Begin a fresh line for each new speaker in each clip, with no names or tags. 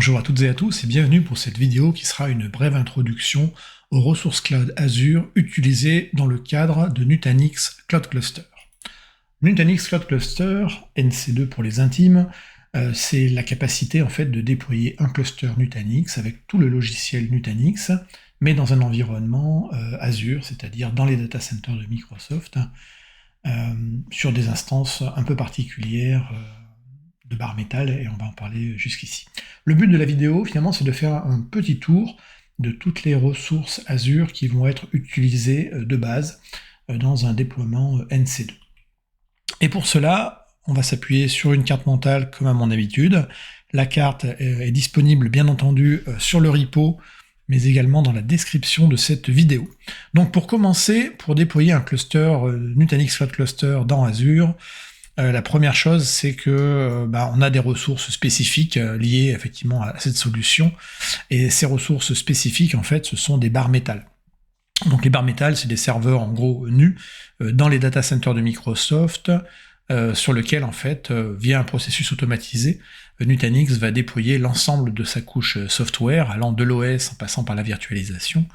Bonjour à toutes et à tous et bienvenue pour cette vidéo qui sera une brève introduction aux ressources cloud Azure utilisées dans le cadre de Nutanix Cloud Cluster. Nutanix Cloud Cluster, NC2 pour les intimes, c'est la capacité en fait de déployer un cluster Nutanix avec tout le logiciel Nutanix, mais dans un environnement Azure, c'est-à-dire dans les data centers de Microsoft, sur des instances un peu particulières de bare métal, et on va en parler jusqu'ici. Le but de la vidéo, finalement, c'est de faire un petit tour de toutes les ressources Azure qui vont être utilisées de base dans un déploiement NC2. Et pour cela, on va s'appuyer sur une carte mentale comme à mon habitude. La carte est disponible, bien entendu, sur le repo, mais également dans la description de cette vidéo. Donc pour commencer, pour déployer un cluster Nutanix Cloud Cluster dans Azure, la première chose, c'est que on a des ressources spécifiques liées effectivement à cette solution, et ces ressources spécifiques, en fait, ce sont des bare metal. Donc les bare metal, c'est des serveurs en gros nus dans les data centers de Microsoft, sur lequel, en fait, via un processus automatisé, Nutanix va déployer l'ensemble de sa couche software, allant de l'OS en passant par la virtualisation,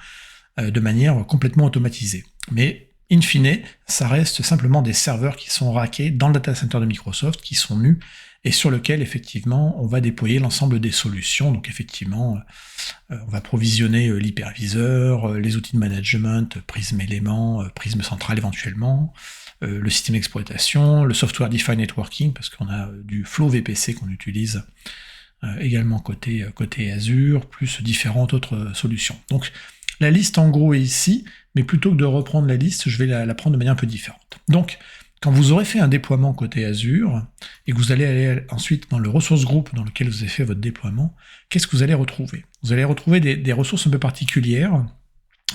de manière complètement automatisée. Mais in fine, ça reste simplement des serveurs qui sont rackés dans le data center de Microsoft, qui sont nus, et sur lequel, effectivement, on va déployer l'ensemble des solutions. Donc, effectivement, on va provisionner l'hyperviseur, les outils de management, Prism Element, Prism Central éventuellement, le système d'exploitation, le Software Defined Networking, parce qu'on a du Flow VPC qu'on utilise également côté Azure, plus différentes autres solutions. Donc, la liste, en gros, est ici, mais plutôt que de reprendre la liste, je vais la prendre de manière un peu différente. Donc, quand vous aurez fait un déploiement côté Azure, et que vous allez aller ensuite dans le ressource group dans lequel vous avez fait votre déploiement, qu'est-ce que vous allez retrouver? Vous allez retrouver des ressources un peu particulières,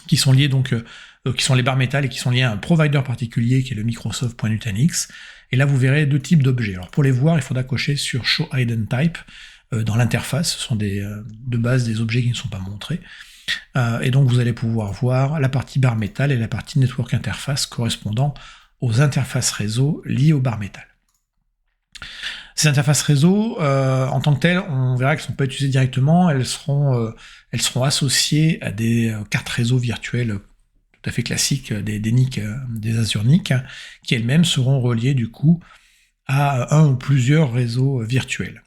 qui sont liées donc, qui sont les bare metal, et qui sont liées à un provider particulier, qui est le Microsoft.Nutanix, et là vous verrez deux types d'objets. Alors pour les voir, il faudra cocher sur Show Hidden Type, dans l'interface, ce sont de base des objets qui ne sont pas montrés, et donc vous allez pouvoir voir la partie bare metal et la partie network interface correspondant aux interfaces réseau liées au bare metal. Ces interfaces réseau, en tant que telles, on verra qu'elles ne sont pas utilisées directement, elles seront associées à des cartes réseau virtuelles tout à fait classiques, des NIC, des Azure NIC, qui elles-mêmes seront reliées du coup à un ou plusieurs réseaux virtuels.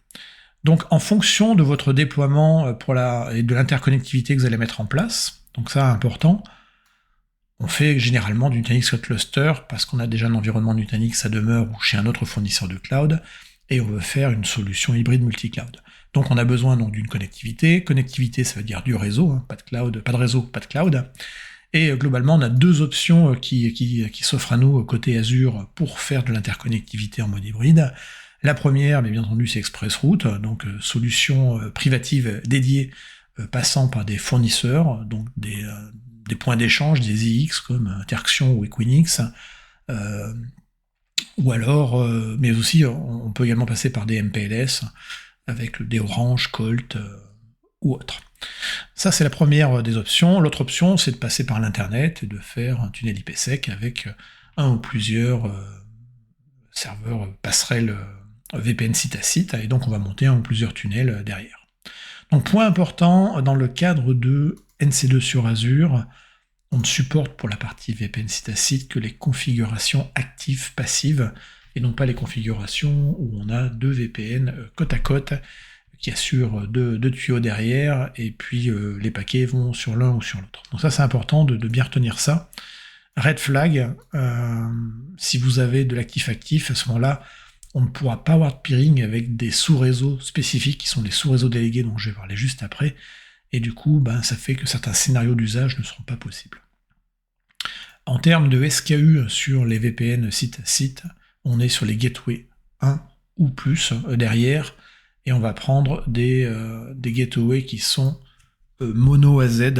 Donc en fonction de votre déploiement et de l'interconnectivité que vous allez mettre en place, donc ça important, on fait généralement du Nutanix Cloud Cluster parce qu'on a déjà un environnement Nutanix à demeure ou chez un autre fournisseur de cloud, et on veut faire une solution hybride multi-cloud. Donc on a besoin donc d'une connectivité. Connectivité, ça veut dire du réseau, pas de cloud, pas de réseau, pas de cloud. Et globalement, on a deux options qui s'offrent à nous côté Azure pour faire de l'interconnectivité en mode hybride. La première, mais bien entendu, c'est ExpressRoute, donc solution privative dédiée passant par des fournisseurs, donc des points d'échange, des IX comme Interxion ou Equinix, ou alors, mais aussi on peut également passer par des MPLS avec des Orange, Colt ou autres. Ça, c'est la première des options. L'autre option, c'est de passer par l'Internet et de faire un tunnel IPsec avec un ou plusieurs serveurs passerelles VPN site à site, et donc on va monter un ou plusieurs tunnels derrière. Donc point important, dans le cadre de NC2 sur Azure, on ne supporte pour la partie VPN site à site que les configurations actives-passives, et non pas les configurations où on a deux VPN côte à côte, qui assurent deux tuyaux derrière, et puis les paquets vont sur l'un ou sur l'autre. Donc ça c'est important de bien retenir ça. Red flag, si vous avez de l'actif-actif, à ce moment-là, on ne pourra pas avoir de peering avec des sous-réseaux spécifiques, qui sont des sous-réseaux délégués, dont je vais parler juste après, et du coup, ça fait que certains scénarios d'usage ne seront pas possibles. En termes de SKU sur les VPN site à site, on est sur les gateways 1 ou plus derrière, et on va prendre des gateways qui sont mono AZ,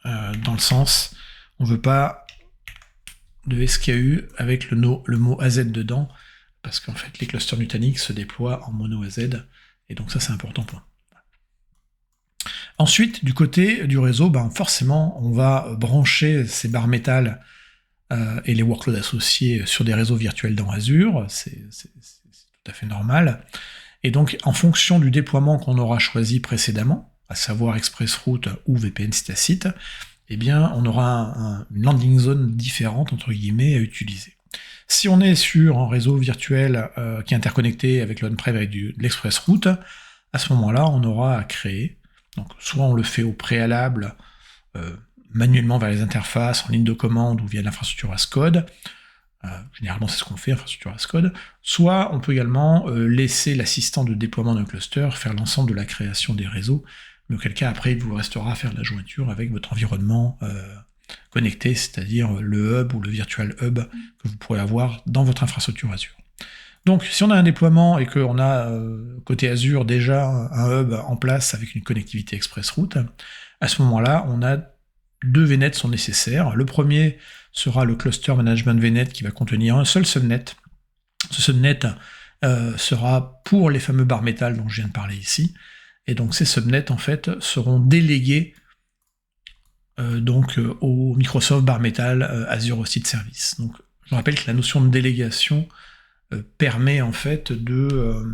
dans le sens, on ne veut pas de SKU avec le mot AZ dedans, parce qu'en fait les clusters Nutanix se déploient en mono AZ, et donc ça c'est important pour nous. Ensuite, du côté du réseau, forcément on va brancher ces bare metal et les workloads associés sur des réseaux virtuels dans Azure, c'est tout à fait normal, Et donc, en fonction du déploiement qu'on aura choisi précédemment, à savoir ExpressRoute ou VPN site à site, eh bien, on aura une landing zone différente, entre guillemets, à utiliser. Si on est sur un réseau virtuel qui est interconnecté avec l'on-prem avec de l'ExpressRoute, à ce moment-là, on aura à créer. Donc, soit on le fait au préalable, manuellement vers les interfaces, en ligne de commande ou via l'infrastructure as code. Généralement, c'est ce qu'on fait, infrastructure as code. Soit on peut également laisser l'assistant de déploiement d'un cluster faire l'ensemble de la création des réseaux, mais auquel cas, après, il vous restera à faire la jointure avec votre environnement connecté, c'est-à-dire le hub ou le virtual hub que vous pourrez avoir dans votre infrastructure Azure. Donc, si on a un déploiement et qu'on a, côté Azure, déjà un hub en place avec une connectivité ExpressRoute, à ce moment-là, on a 2 VNets sont nécessaires. Le premier sera le Cluster Management VNet qui va contenir un seul subnet. Ce subnet sera pour les fameux bar metal dont je viens de parler ici. Et donc ces subnets, en fait, seront délégués au Microsoft Bar Metal Azure Hosted Service. Donc, je rappelle que la notion de délégation permet en fait de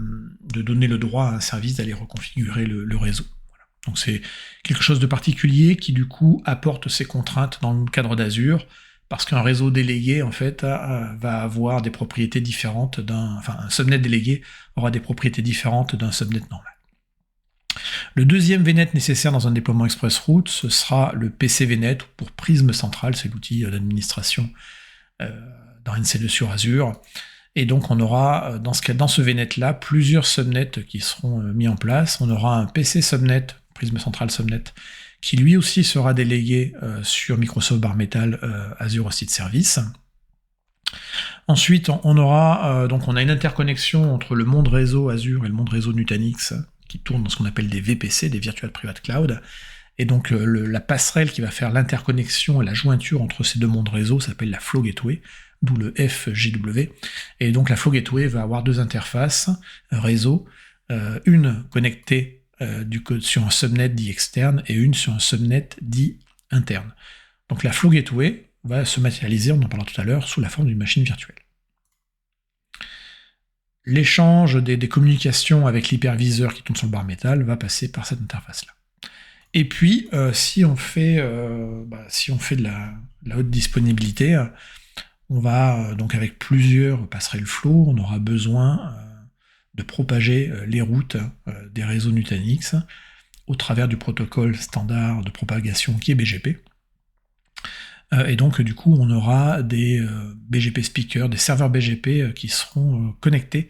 donner le droit à un service d'aller reconfigurer le réseau. Voilà. Donc c'est quelque chose de particulier qui du coup apporte ces contraintes dans le cadre d'Azure, parce qu'un réseau délégué en fait va avoir des propriétés différentes un subnet délégué aura des propriétés différentes d'un subnet normal. Le deuxième VNet nécessaire dans un déploiement ExpressRoute, ce sera le PC VNet pour Prisme Central, c'est l'outil d'administration dans NC2 sur Azure. Et donc on aura, dans ce VNet-là, plusieurs subnets qui seront mis en place. On aura un PC subnet, Prisme Central subnet, qui lui aussi sera délégué sur Microsoft Bar Metal Azure Hosted Service. Ensuite, on a une interconnexion entre le monde réseau Azure et le monde réseau Nutanix, qui tourne dans ce qu'on appelle des VPC, des Virtual Private Cloud. Et donc la passerelle qui va faire l'interconnexion et la jointure entre ces deux mondes réseau s'appelle la Flow Gateway, d'où le FGW. Et donc la Flow Gateway va avoir 2 interfaces réseau, une connectée sur un subnet dit externe et une sur un subnet dit interne. Donc la Flow Gateway va se matérialiser, on en parlera tout à l'heure, sous la forme d'une machine virtuelle. L'échange des communications avec l'hyperviseur qui tombe sur le bar metal va passer par cette interface-là. Et puis, si on fait de la haute disponibilité, on va donc avec plusieurs passerelles flow, on aura besoin de propager les routes des réseaux Nutanix au travers du protocole standard de propagation qui est BGP. Et donc du coup on aura des BGP speakers, des serveurs BGP qui seront connectés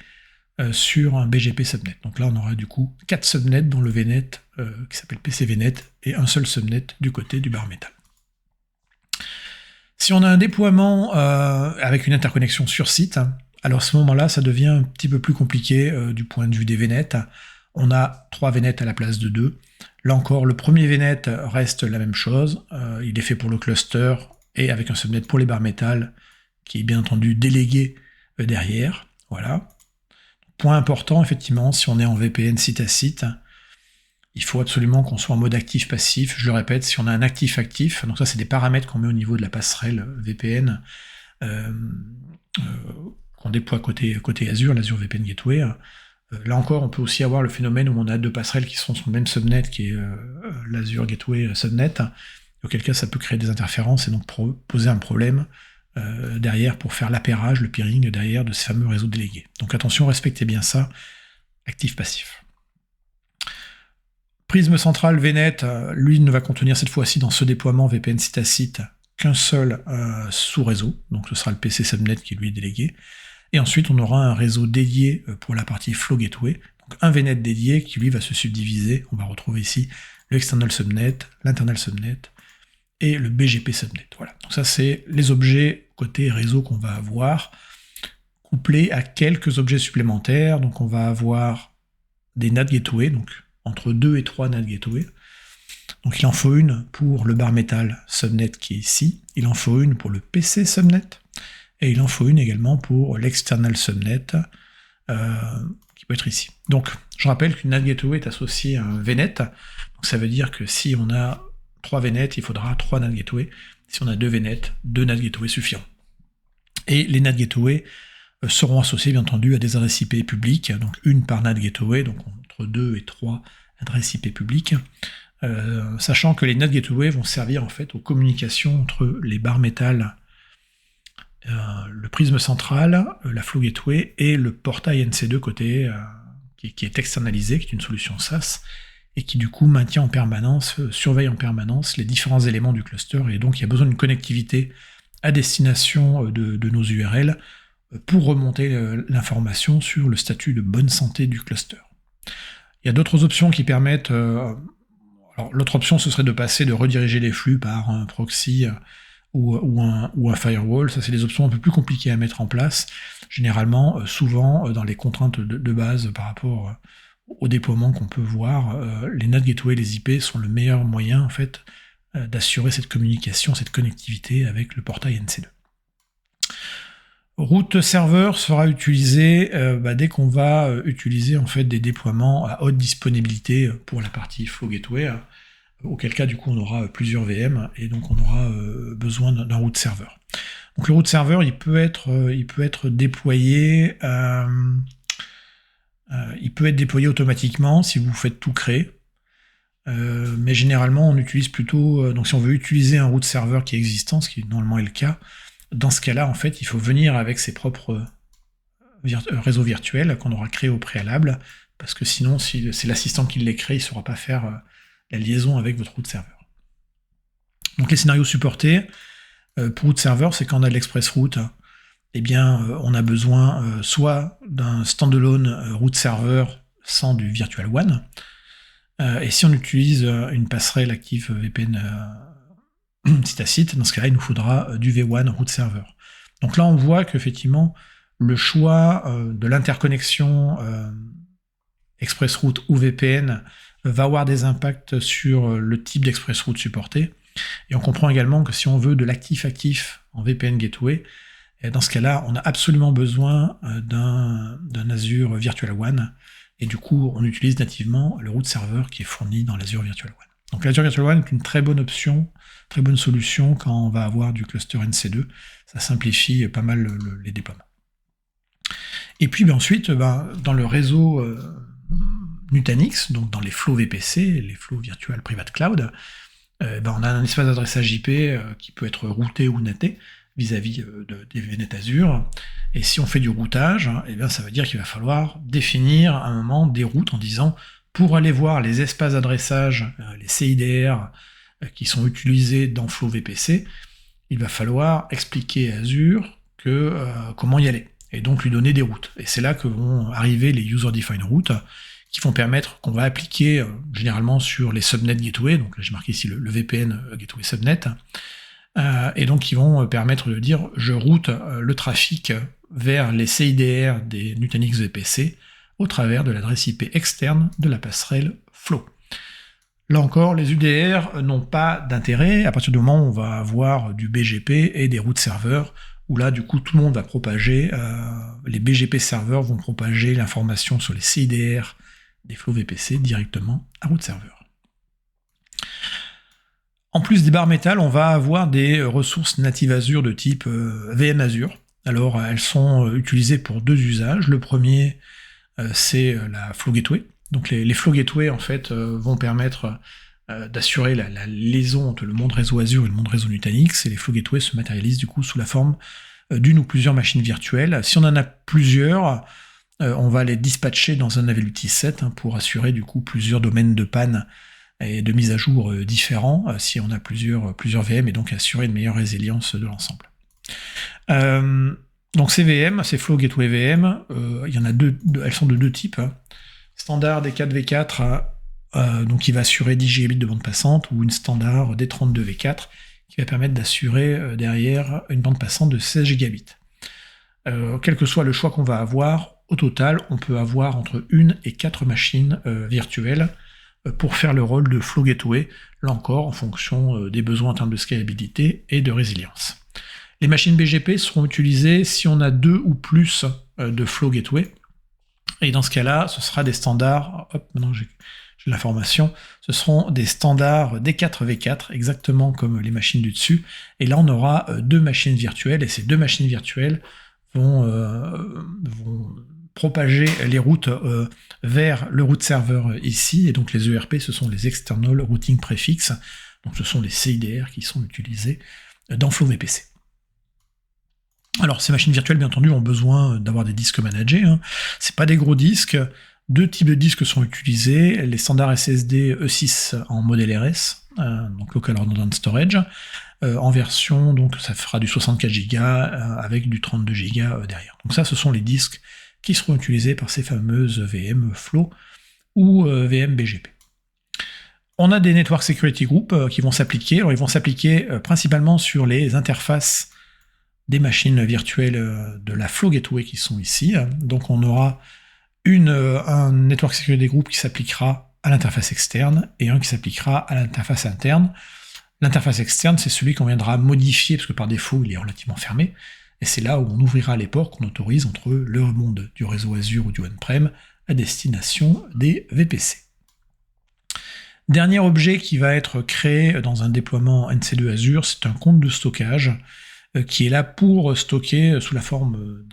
sur un BGP subnet. Donc là on aura du coup 4 subnets dans le VNet qui s'appelle PC VNet et un seul subnet du côté du bar metal. Si on a un déploiement avec une interconnexion sur site, alors à ce moment-là ça devient un petit peu plus compliqué du point de vue des VNet. On a 3 VNet à la place de 2. Là encore, le premier VNet reste la même chose, il est fait pour le cluster et avec un subnet pour les bar metal qui est bien entendu délégué derrière. Voilà. Point important, effectivement, si on est en VPN site à site, il faut absolument qu'on soit en mode actif-passif. Je le répète, si on a un actif-actif, donc ça c'est des paramètres qu'on met au niveau de la passerelle VPN qu'on déploie côté Azure, l'Azure VPN Gateway. Là encore, on peut aussi avoir le phénomène où on a 2 passerelles qui sont sur le même subnet, qui est l'Azure Gateway Subnet, auquel cas ça peut créer des interférences et donc poser un problème derrière pour faire l'appairage, le peering derrière de ces fameux réseaux délégués. Donc attention, respectez bien ça, actif-passif. Prisme Central VNet, lui ne va contenir cette fois-ci dans ce déploiement VPN site à site qu'un seul sous-réseau, donc ce sera le PC Subnet qui lui est délégué. Et ensuite, on aura un réseau dédié pour la partie Flow Gateway, donc un VNet dédié qui lui va se subdiviser. On va retrouver ici le External Subnet, l'Internal Subnet et le BGP Subnet. Voilà. Donc ça, c'est les objets côté réseau qu'on va avoir, couplés à quelques objets supplémentaires. Donc on va avoir des NAT Gateway, donc entre 2 et 3 NAT Gateway. Donc il en faut une pour le bar metal Subnet qui est ici, il en faut une pour le PC Subnet, et il en faut une également pour l'external subnet qui peut être ici. Donc je rappelle qu'une NAT Gateway est associée à un VNet, donc ça veut dire que si on a 3 VNet, il faudra 3 NAT Gateway. Si on a 2 VNet, 2 NAT Gateway suffiront. Et les NAT Gateway seront associées bien entendu à des adresses IP publiques, donc une par NAT Gateway, donc entre 2 et 3 adresses IP publiques, sachant que les NAT Gateway vont servir en fait aux communications entre les barres métal, le prisme central, la Flow Gateway et le portail NC2 côté qui est externalisé, qui est une solution SaaS, et qui du coup maintient en permanence, surveille en permanence les différents éléments du cluster, et donc il y a besoin d'une connectivité à destination de nos URL pour remonter l'information sur le statut de bonne santé du cluster. Il y a d'autres options qui permettent... alors l'autre option, ce serait de rediriger les flux par un proxy ou un firewall. Ça, c'est des options un peu plus compliquées à mettre en place. Généralement, souvent, dans les contraintes de base par rapport au déploiement qu'on peut voir, les NAT Gateway, les IP sont le meilleur moyen, en fait, d'assurer cette communication, cette connectivité avec le portail NC2. Route serveur sera utilisé dès qu'on va utiliser en fait des déploiements à haute disponibilité pour la partie Flow Gateway, auquel cas du coup on aura plusieurs VM et donc on aura besoin d'un route serveur. Donc le route serveur il peut être déployé automatiquement si vous faites tout créer. Mais généralement on utilise plutôt, donc si on veut utiliser un route serveur qui est existant, ce qui normalement est le cas, dans ce cas-là, en fait, il faut venir avec ses propres réseaux virtuels qu'on aura créés au préalable, parce que sinon, si c'est l'assistant qui les crée, il ne saura pas faire la liaison avec votre route serveur. Donc les scénarios supportés pour route serveur, c'est quand on a de l'express route, eh bien, on a besoin soit d'un standalone route serveur sans du virtual WAN, et si on utilise une passerelle active VPN site à site, dans ce cas-là, il nous faudra du V1 route serveur. Donc là, on voit qu'effectivement, le choix de l'interconnexion ExpressRoute ou VPN va avoir des impacts sur le type d'ExpressRoute supporté. Et on comprend également que si on veut de l'actif-actif en VPN Gateway, dans ce cas-là, on a absolument besoin d'un Azure Virtual WAN. Et du coup, on utilise nativement le route serveur qui est fourni dans l'Azure Virtual WAN. Donc l'Azure Virtual WAN est une très bonne option, très bonne solution quand on va avoir du cluster NC2. Ça simplifie pas mal les déploiements. Et puis ensuite, dans le réseau Nutanix, donc dans les flows VPC, les flows Virtual Private Cloud, on a un espace d'adressage IP qui peut être routé ou naté vis-à-vis des VNet Azure. Et si on fait du routage, ça veut dire qu'il va falloir définir à un moment des routes en disant pour aller voir les espaces d'adressage, les CIDR qui sont utilisés dans Flow VPC, il va falloir expliquer à Azure comment y aller, et donc lui donner des routes. Et c'est là que vont arriver les User-Defined Routes, qui vont permettre, qu'on va appliquer généralement sur les subnet gateway, donc là j'ai marqué ici le VPN gateway subnet, et donc qui vont permettre de dire je route le trafic vers les CIDR des Nutanix VPC, au travers de l'adresse IP externe de la passerelle Flow. Là encore, les UDR n'ont pas d'intérêt à partir du moment où on va avoir du BGP et des routes serveurs, où là, du coup, tout le monde va propager, les BGP serveurs vont propager l'information sur les CIDR des Flow VPC directement à route serveur. En plus des barres métal, on va avoir des ressources natives Azure de type VM Azure. Alors, elles sont utilisées pour deux usages. Le premier, c'est la Flow Gateway. Donc les Flow Gateway, en fait, vont permettre d'assurer la liaison entre le monde réseau Azure et le monde réseau Nutanix, et les Flow Gateway se matérialisent du coup sous la forme d'une ou plusieurs machines virtuelles. Si on en a plusieurs, on va les dispatcher dans un availability set pour assurer du coup plusieurs domaines de panne et de mise à jour différents, si on a plusieurs VM, et donc assurer une meilleure résilience de l'ensemble. Donc ces VM, ces Flow Gateway VM, il y en a elles sont de deux types. Standard D4V4, donc qui va assurer 10 gigabits de bande passante, ou une standard D32V4 qui va permettre d'assurer derrière une bande passante de 16 gigabits. Quel que soit le choix qu'on va avoir, au total, on peut avoir entre 1 et 4 machines virtuelles pour faire le rôle de Flow Gateway, là encore en fonction des besoins en termes de scalabilité et de résilience. Les machines BGP seront utilisées si on a 2 ou plus de Flow Gateway, et dans ce cas-là, ce sera des standards, maintenant j'ai l'information, ce seront des standards D4V4, exactement comme les machines du dessus, et là on aura 2 machines virtuelles, et ces 2 machines virtuelles vont propager les routes vers le route serveur ici, et donc les ERP, ce sont les External Routing Prefix, donc ce sont les CIDR qui sont utilisés dans FlowVPC. Alors ces machines virtuelles, bien entendu, ont besoin d'avoir des disques managés, hein. C'est pas des gros disques. Deux types de disques sont utilisés, les standards SSD E6 en modèle RS, donc Local Redundant Storage, en version, donc ça fera du 64 Go avec du 32 Go derrière. Donc ça, ce sont les disques qui seront utilisés par ces fameuses VM Flow ou VM BGP. On a des Network Security Group qui vont s'appliquer. Alors ils vont s'appliquer principalement sur les interfaces des machines virtuelles de la Flow Gateway qui sont ici. Donc on aura un Network Security Group qui s'appliquera à l'interface externe et un qui s'appliquera à l'interface interne. L'interface externe, c'est celui qu'on viendra modifier, parce que par défaut, il est relativement fermé, et c'est là où on ouvrira les ports qu'on autorise entre le monde du réseau Azure ou du on-prem à destination des VPC. Dernier objet qui va être créé dans un déploiement NC2 Azure, c'est un compte de stockage qui est là pour stocker sous la forme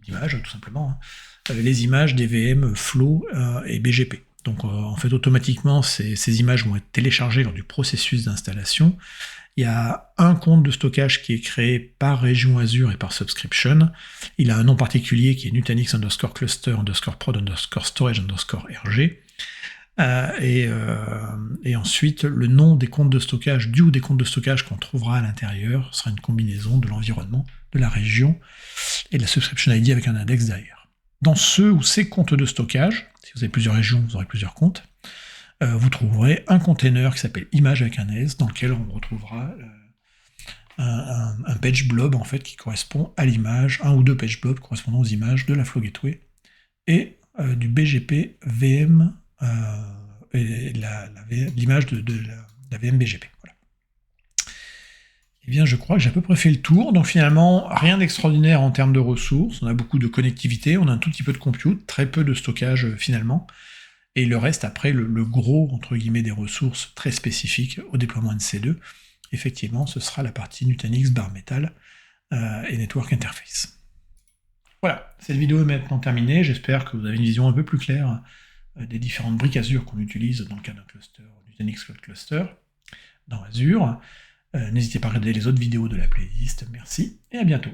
d'images, tout simplement, les images des VM Flow et BGP. Donc en fait automatiquement ces images vont être téléchargées lors du processus d'installation. Il y a un compte de stockage qui est créé par région Azure et par subscription. Il a un nom particulier qui est Nutanix _cluster_prod_storage_rg. Et ensuite le nom des comptes de stockage du ou des comptes de stockage qu'on trouvera à l'intérieur sera une combinaison de l'environnement, de la région et de la subscription ID avec un index derrière. Dans ceux ou ces comptes de stockage, si vous avez plusieurs régions, vous aurez plusieurs comptes, vous trouverez un container qui s'appelle image avec un S, dans lequel on retrouvera un page blob en fait qui correspond à l'image, un ou deux page blobs correspondant aux images de la Flow Gateway, et du BGP VM, et l'image de la VM BGP. Voilà. Eh bien, je crois que j'ai à peu près fait le tour. Donc finalement, rien d'extraordinaire en termes de ressources. On a beaucoup de connectivité, on a un tout petit peu de compute, très peu de stockage finalement. Et le reste, après, le gros, entre guillemets, des ressources très spécifiques au déploiement NC2, effectivement, ce sera la partie Nutanix, Bare Metal et Network Interface. Voilà, cette vidéo est maintenant terminée. J'espère que vous avez une vision un peu plus claire des différentes briques Azure qu'on utilise dans le cadre d'un cluster Nutanix Cloud Cluster dans Azure. N'hésitez pas à regarder les autres vidéos de la playlist. Merci et à bientôt.